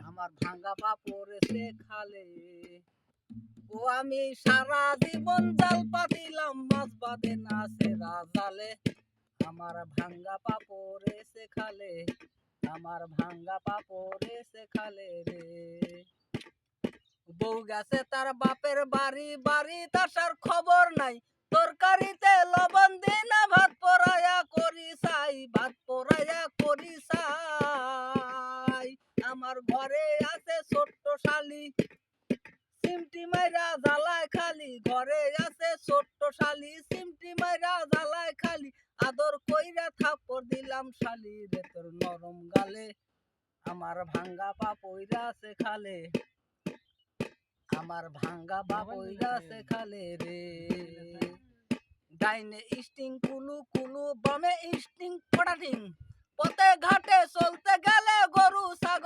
আমার ভাঙ্গা পা পড়েছে খালে। ও আমি সারা জীবন জাল পাতিলাম, মাছ বাঁধে না সেরা জালে। আমার ভাঙ্গা পা পড়েছে খালে, আমার ভাঙ্গা পা পড়েছে খালে রে। বউ গেছে তার বাপের বাড়ি, বাড়িতে আসার খবর নাই। তরকারিতে লবণ দি না, ভাত পোড়াইয়া করি চাই, ভাত পোড়াইয়া করি চাই। আমার ঘরে আছে ছোট্ট শালি, সিমটি মাইরা জ্বালায় খালি। ঘরে আছে ছোট্ট শালি, সিমটি মাইরা জ্বালায় খালি। আদর কইরা থাপ্পড় দিলাম শালি রে তোর নরম গালে। আমার ভাঙ্গা পা পইরা আছে খালে, আমার ভাঙ্গা পা পইরা আছে খালে রে। ডাইনে স্টিং কুলু কুলু, বামে স্টিং পটাটিং। পথে ঘাটে চলতে গেলে গরু ছাগল